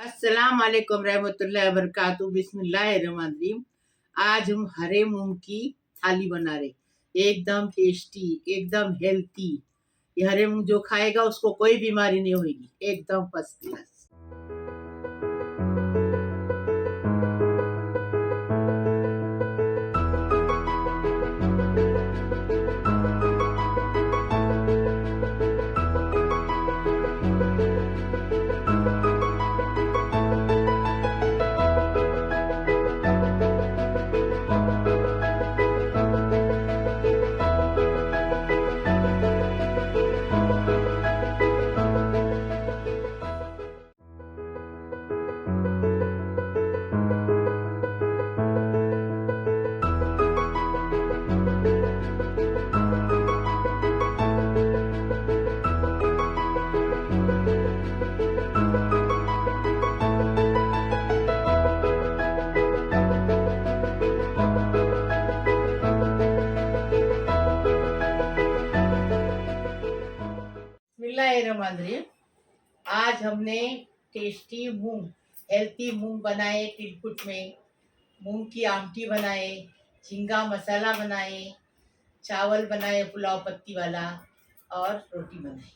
अस्सलाम वालेकुम रहमतुल्लाहि व बरकातहू। बिस्मिल्लाहिर्रहमानिर्रहीम। आज हम हरे मूंग की थाली बना रहे, एकदम टेस्टी, एकदम हेल्थी। ये हरे मूंग जो खाएगा उसको कोई बीमारी नहीं होगी, एकदम फर्स्ट क्लास। बिस्मिल्लाहिर्रहमानिर्रहीम। आज हमने टेस्टी मूंग, हेल्थी मूंग बनाए। तिलकुट में मूंग की आमटी बनाए, झींगा मसाला बनाए, चावल बनाए पुलाव पत्ती वाला, और रोटी बनाई।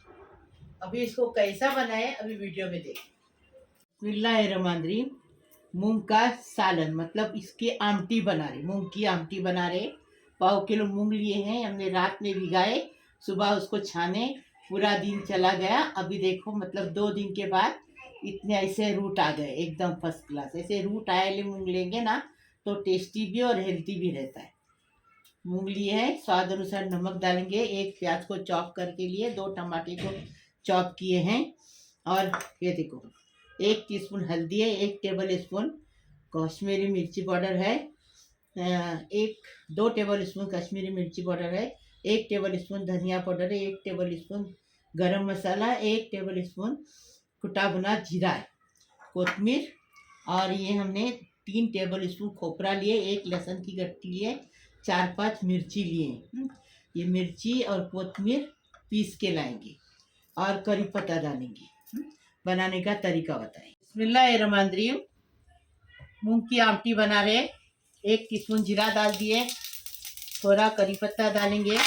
अभी इसको कैसा बनाए अभी वीडियो में देखें। बिस्मिल्लाहिर्रहमानिर्रहीम। मूंग का सालन मतलब इसकी आमटी बना रहे, मूंग की आमटी बना रहे। 1.25 किलो मूंग लिए हैं हमने, रात में भिगाए, सुबह उसको छाने, पूरा दिन चला गया। अभी देखो मतलब 2 दिन के बाद इतने ऐसे रूट आ गए, एकदम फर्स्ट क्लास। ऐसे रूट आए मूंग लेंगे ना तो टेस्टी भी और हेल्थी भी रहता है। मूंग लिए है, स्वाद अनुसार नमक डालेंगे, 1 प्याज को चॉप करके लिए, 2 टमाटर को चॉप किए हैं, और ये देखो 1 टीस्पून हल्दी है, 1 टेबल स्पून कश्मीरी मिर्ची पाउडर है, 2 टेबल स्पून कश्मीरी मिर्ची पाउडर है, 1 टेबल स्पून धनिया पाउडर है, 1 टेबल स्पून गरम मसाला, 1 टेबल स्पून कुटा भुना जीरा है, कोतमीर, और ये हमने 3 टेबल स्पून खोपरा लिए, 1 लहसुन की गट्टी लिए, 4-5 मिर्ची लिए। ये मिर्ची और कोतमीर पीस के लाएंगे, और करी पत्ता डालेंगे। बनाने का तरीका बताएं। बिस्मिल्लाहिर्रहमानिर्रहीम। मूंग की आमटी बना रहे, 1 टीस्पून जीरा डाल दिए, थोड़ा करी पत्ता डालेंगे,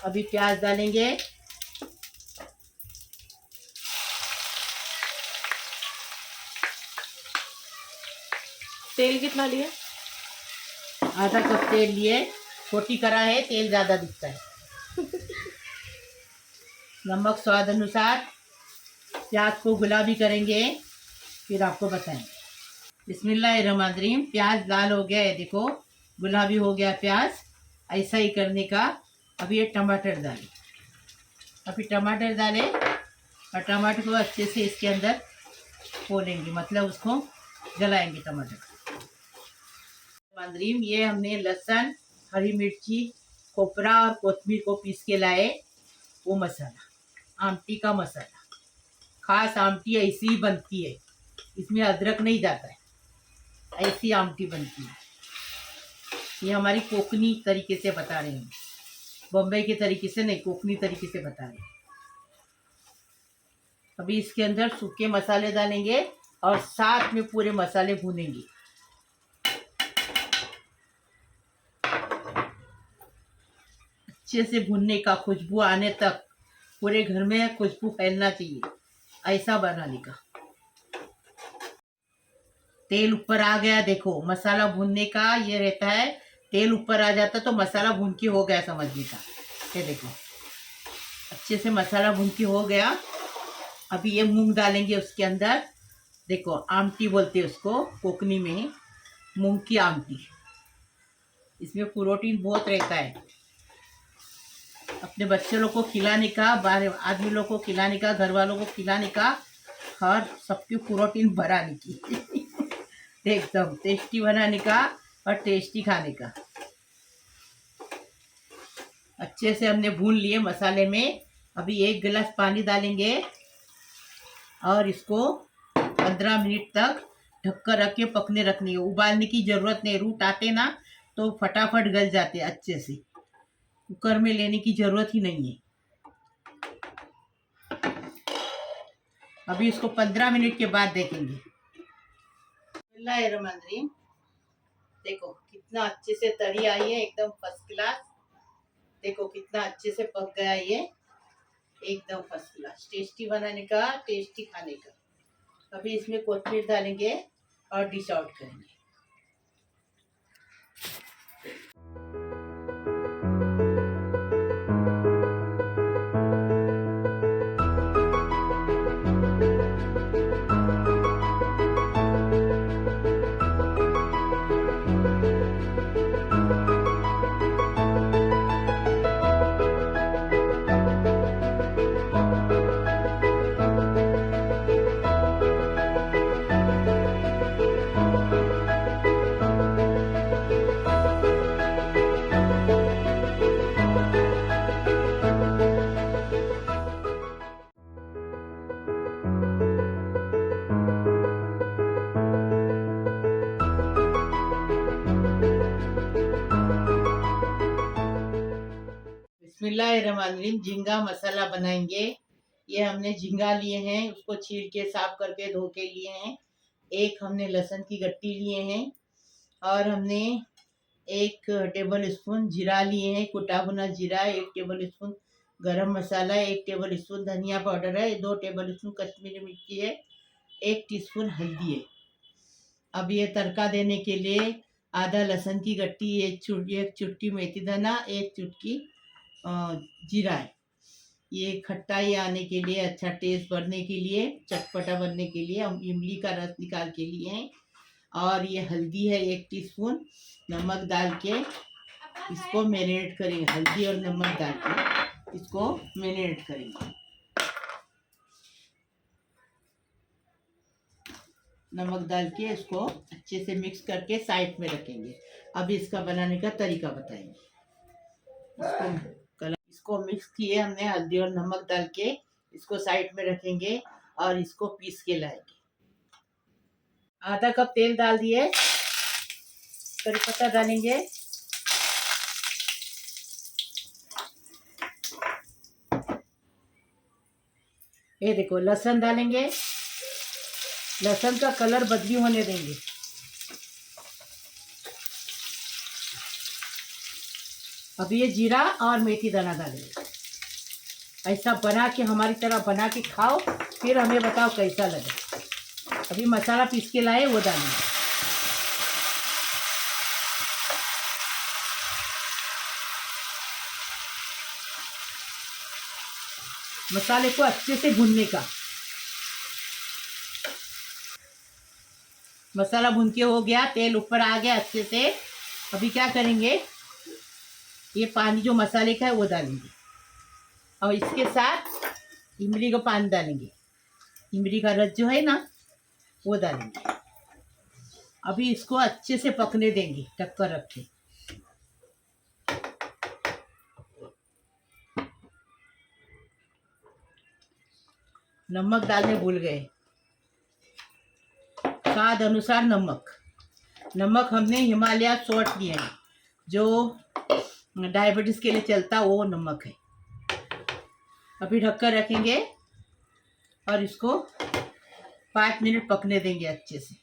अभी प्याज डालेंगे, तेल कितना लिए? आधा कप तेल लिए, छोटी कढ़ाई है, तेल ज़्यादा दिखता है। नमक स्वाद अनुसार, प्याज को गुलाबी करेंगे, फिर आपको बताएंगे। बिस्मिल्लाहिर्रहमानिर्रहीम। प्याज लाल हो गया है, देखो गुलाबी हो गया प्याज। ऐसा ही करने का। अभी ये टमाटर डालें, अभी टमाटर डालें, और टमाटर को अच्छे से इसके अंदर खोलेंगे, मतलब उसको जलाएंगे टमाटर। मंदरीम, ये हमने लहसुन, हरी मिर्ची, खोपरा और कोतमीर को पीस के लाए, वो मसाला, आमटी का मसाला। खास आमटी ऐसी ही बनती है, इसमें अदरक नहीं जाता है, ऐसी आमटी बनती है। ये हमारी कोकनी तरीके से बता रहे हैं, बम्बई के तरीके से नहीं, कोकनी तरीके से बता रहे हैं। अभी इसके अंदर सूखे मसाले डालेंगे और साथ में पूरे मसाले भूनेंगे। अच्छे से भुनने का, खुशबू आने तक, पूरे घर में खुशबू फैलना चाहिए, ऐसा बनाने का। तेल ऊपर आ गया, देखो मसाला भूनने का ये रहता है, तेल ऊपर आ जाता तो मसाला भून के हो गया समझने का। ये देखो अच्छे से मसाला भून के हो गया। अभी ये मूंग डालेंगे उसके अंदर, देखो आमटी बोलते हैं उसको कोकनी में, मूंग की आमटी। इसमें प्रोटीन बहुत रहता है, अपने बच्चे लोग को खिलाने का, बाहर आदमी लोग को खिलाने का, घर वालों को खिलाने का, और सबकी प्रोटीन बढ़ाने की एकदम टेस्टी बनाने का और टेस्टी खाने का। अच्छे से हमने भून लिए मसाले में। अभी 1 गिलास पानी डालेंगे और इसको 15 मिनट तक ढककर रख के पकने रखनी है। उबालने की ज़रूरत नहीं, रूट आते ना तो फटाफट गल जाते अच्छे से, कुकर में लेने की ज़रूरत ही नहीं है। अभी इसको 15 मिनट के बाद देखेंगे। बिस्मिल्लाहिर्रहमानिर्रहीम। देखो कितना अच्छे से तरी आई है, एकदम फर्स्ट क्लास। देखो कितना अच्छे से पक गया ये, एकदम फर्स्ट क्लास। टेस्टी बनाने का, टेस्टी खाने का। अभी इसमें कोथिंबीर डालेंगे और डिश आउट करेंगे। बिस्मिल्लाहिर्रहमानिर्रहीम। झींगा मसाला बनाएंगे। ये हमने झींगा लिए हैं, उसको छील के साफ करके धो के लिए हैं। एक हमने लहसुन की गट्टी लिए हैं और हमने 1 टेबल स्पून जीरा लिए हैं, कुटा भुना जीरा, 1 टेबल स्पून गरम मसाला, 1 टेबल स्पून धनिया पाउडर है, 2 टेबल स्पून कश्मीरी मिर्ची है, 1 टीस्पून हल्दी है। अब ये तड़का देने के लिए आधा लहसुन की गट्टी, 1 चुटकी मेथी दाना, 1 चुटकी जीरा है। ये खट्टाई आने के लिए, अच्छा टेस्ट बढ़ने के लिए, चटपटा बनने के लिए हम इमली का रस निकाल के लिए हैं। और ये हल्दी है 1 टीस्पून। नमक डाल के इसको मैरिनेट करेंगे। हल्दी और नमक डाल के इसको मैरिनेट करेंगे। नमक डाल के इसको अच्छे से मिक्स करके साइड में रखेंगे। अब इसका बनाने का तरीका बताएंगे। इसको मिक्स किए हमने, हल्दी और नमक डाल के इसको साइड में रखेंगे और इसको पीस के लाएंगे। आधा कप तेल डाल दिए, करी पत्ता डालेंगे, ये देखो लहसुन डालेंगे। लहसुन का कलर बदली होने देंगे। अब ये जीरा और मेथी दाना डालेंगे। ऐसा बना के, हमारी तरह बना के खाओ, फिर हमें बताओ कैसा लगे। अभी मसाला पीस के लाए वो डालेंगे। मसाले को अच्छे से भूनने का। मसाला भून के हो गया, तेल ऊपर आ गया अच्छे से। अभी क्या करेंगे, ये पानी जो मसाले का है वो डालेंगे और इसके साथ इमली का पानी डालेंगे। इमली का रस जो है ना वो डालेंगे। अभी इसको अच्छे से पकने देंगे, ढककर रख के। नमक डालने भूल गए। स्वाद अनुसार नमक। नमक हमने हिमालय सॉल्ट लिए हैं, जो डायबिटीज के लिए चलता वो नमक है। अभी ढककर रखेंगे और इसको 5 मिनट पकने देंगे अच्छे से।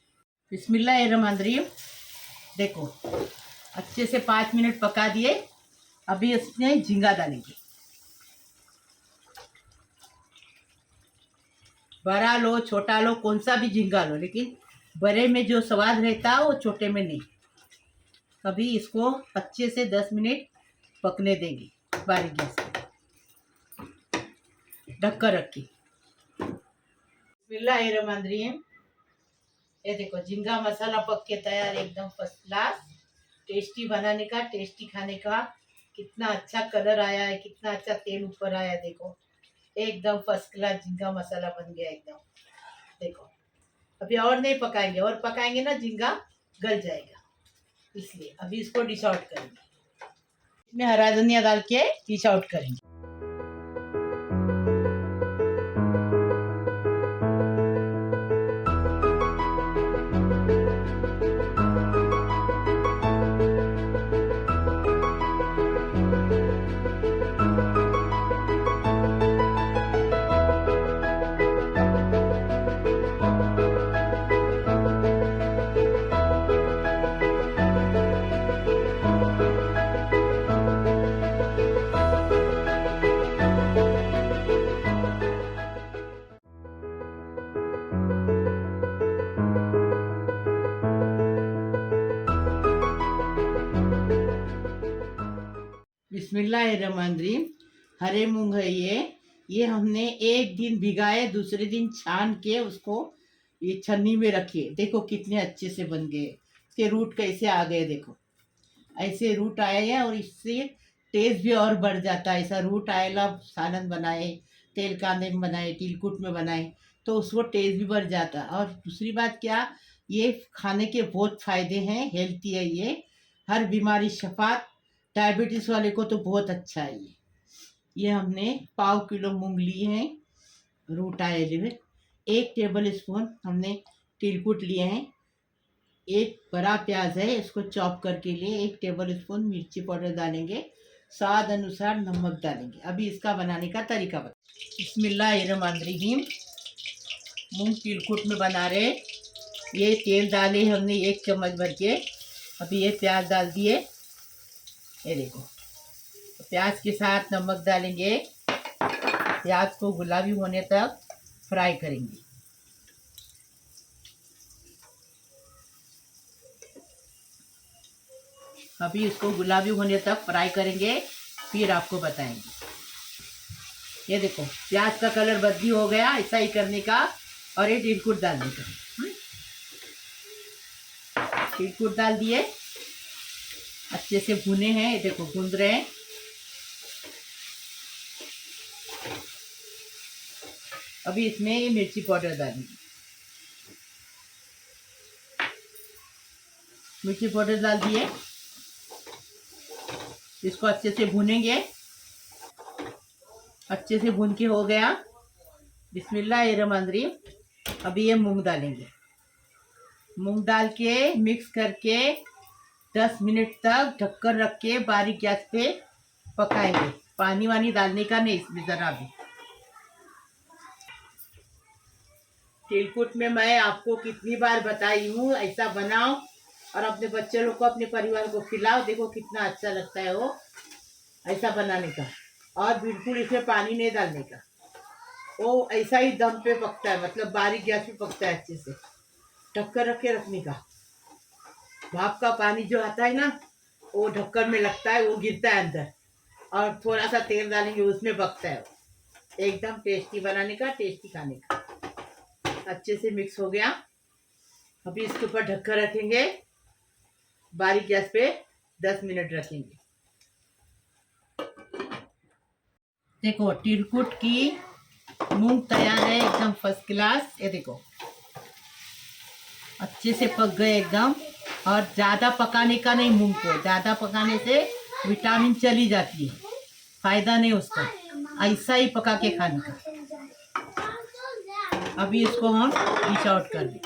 बिस्मिल्लाहिर्रहमानिर्रहीम। देखो अच्छे से 5 मिनट पका दिए। अभी इसमें झींगा डालेंगे। बड़ा लो छोटा लो, कौन सा भी झींगा लो, लेकिन बड़े में जो स्वाद रहता है वो छोटे में नहीं। अभी इसको अच्छे से 10 मिनट पकने देंगे बारीक गैस पे, ढककर रखी। बिस्मिल्लाहिर्रहमानिर्रहीम। ये देखो झींगा मसाला पक के तैयार, एकदम फर्स्ट क्लास। टेस्टी बनाने का, टेस्टी खाने का। कितना अच्छा कलर आया है, कितना अच्छा तेल ऊपर आया है। देखो एकदम फर्स्ट क्लास झींगा मसाला बन गया एकदम। देखो अभी और नहीं पकाएंगे, और पकाएंगे ना झींगा गल जाएगा, इसलिए अभी इसको डिश आउट करेंगे। इसमें हरा धनिया डाल के डिश आउट करेंगे। बिस्मिल्लाहिर्रहमानिर्रहीम। हरे मूंग है ये हमने एक दिन भिगाए, दूसरे दिन छान के उसको ये छन्नी में रखे। देखो कितने अच्छे से बन गए, इसके रूट कैसे आ गए, देखो ऐसे रूट आए हैं और इससे टेस्ट भी और बढ़ जाता है। ऐसा रूट आएला सालन बनाए, तेल कांदे में बनाए, तिलकुट में बनाए तो उसको टेस्ट भी बढ़ जाता है। और दूसरी बात क्या, ये खाने के बहुत फायदे हैं, हेल्थी है हर बीमारी शफात। डायबिटीज़ वाले को तो बहुत अच्छा है ये हमने 1/4 किलो मूंग लिए हैं रूट आए हुए। 1 टेबल स्पून हमने तिलकुट लिए हैं। एक बड़ा प्याज है, इसको चॉप करके लिए। 1 टेबल स्पून मिर्ची पाउडर डालेंगे, स्वाद अनुसार नमक डालेंगे। अभी इसका बनाने का तरीका बता। बिस्मिल्लाहिर्रहमानिर्रहीम। मूंग तिलकुट में बना रहे। ये तेल डाले हमने 1 चम्मच भर के। अभी ये प्याज डाल दिए, ये देखो। प्याज के साथ नमक डालेंगे। प्याज को गुलाबी होने तक फ्राई करेंगे। अभी इसको गुलाबी होने तक फ्राई करेंगे, फिर आपको बताएंगे। ये देखो प्याज का कलर बदली हो गया, ऐसा ही करने का। और ये तिलकुट डालने का। तिलकुट डाल दिए, अच्छे से भुने हैं, ये देखो भून रहे हैं। अभी इसमें ये मिर्ची पाउडर डालेंगे। मिर्ची पाउडर डाल दिए, इसको अच्छे से भुनेंगे। अच्छे से भून के हो गया। बिस्मिल्लाहिर्रहमानिर्रहीम। अभी ये मूंग डालेंगे। मूंग डाल के मिक्स करके 10 मिनट तक ढककर रख के बारीक गैस पे पकाएंगे। पानी वानी डालने का नहीं इसमें ज़रा भी। तिलकुट में मैं आपको कितनी बार बताई हूँ, ऐसा बनाओ और अपने बच्चे लोग को, अपने परिवार को खिलाओ। देखो कितना अच्छा लगता है वो ऐसा बनाने का। और बिल्कुल इसमें पानी नहीं डालने का, वो ऐसा ही दम पे पकता है, मतलब बारीक गैस पे पकता है। अच्छे से ढक्कन रख के रखने का। भाप का पानी जो आता है ना, वो ढक्कन में लगता है, वो गिरता है अंदर। और थोड़ा सा तेल डालेंगे, उसमें पकता है वो। एकदम टेस्टी बनाने का, टेस्टी खाने का। अच्छे से मिक्स हो गया। अभी इसके ऊपर ढक्कन रखेंगे, बारीक गैस पे 10 मिनट रखेंगे। देखो तिलकुट की मूंग तैयार है, एकदम फर्स्ट क्लास। ये देखो अच्छे से पक गए एकदम। और ज़्यादा पकाने का नहीं, मूंग को ज़्यादा पकाने से विटामिन चली जाती है, फायदा नहीं उसका। ऐसा ही पका के खाने का। अभी इसको हम डिश आउट कर दें।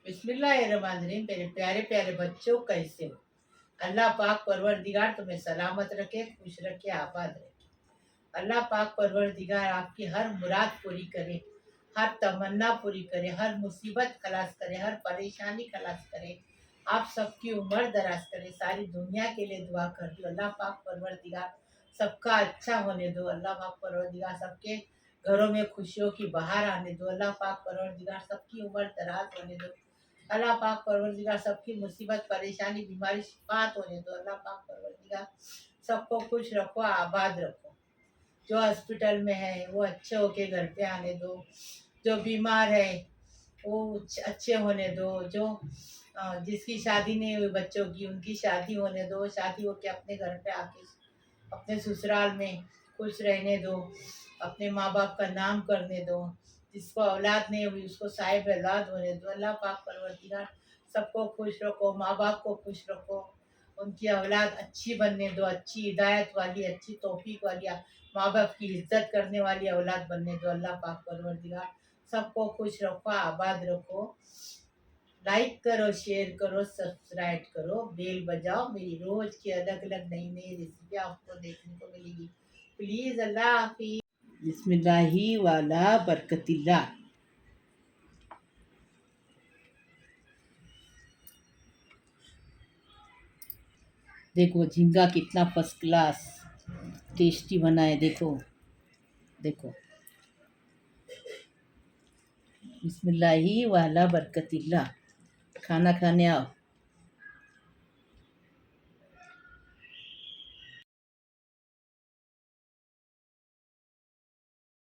बिस्मिल्लाहिर्रहमानिर्रहीम। मेरे प्यारे प्यारे बच्चों, कैसे हो? अल्लाह पाक परवरदिगार तुम्हें सलामत रखे, खुश रखे, आबाद रखे। अल्लाह पाक परवरदिगार आपकी हर मुराद पूरी करे, हर तमन्ना पूरी करे, हर मुसीबत खलास करे, हर परेशानी खलास करे। आप सबकी उम्र दराज करे। सारी दुनिया के लिए दुआ कर दो। अल्लाह पाक परवरदिगार सबका अच्छा होने दो। अल्लाह पाक परवरदिगार सबके घरों में खुशियों की बहार आने दो। अल्लाह पाक परवरदिगार सबकी उम्र दराज होने दो। अल्लाह पाक परवरदिगार सबकी मुसीबत परेशानी बीमारी शिफात होने दो। अल्लाह पाक परवरदिगार सबको खुश रखो, आबाद रखो। जो हॉस्पिटल में है वो अच्छे होके घर पे आने दो। जो बीमार है वो अच्छे होने दो। जो जिसकी शादी नहीं हुई बच्चों की, उनकी शादी होने दो। शादी होके अपने घर पे आके अपने ससुराल में खुश रहने दो। अपने माँ बाप का नाम करने दो। जिसको औलाद नहीं हुई उसको साहिब औलाद होने दो। अल्लाह पाक परवरदिगार सबको खुश रखो, माँ बाप को खुश रखो। उनकी औलाद अच्छी बनने दो, अच्छी हिदायत वाली, अच्छी तौफीक वाली माँ बाप की इज्जत करने वाली औलाद बनने दो। अल्लाह पाक परवरदिगार सबको खुश रखो, आबाद रखो। लाइक करो, शेयर करो, सब्सक्राइब करो, बेल बजाओ। मेरी रोज की अलग अलग नई नई रेसिपी आपको देखने को मिलेगी। प्लीज, अल्लाह हाफिज। बिस्मिल्लाही वाला बरकतिल्ला। देखो झींगा कितना फर्स्ट क्लास टेस्टी बना है। देखो देखो, बिस्मिल्लाही वाला बरकतिल्ला। खाना खाने आओ।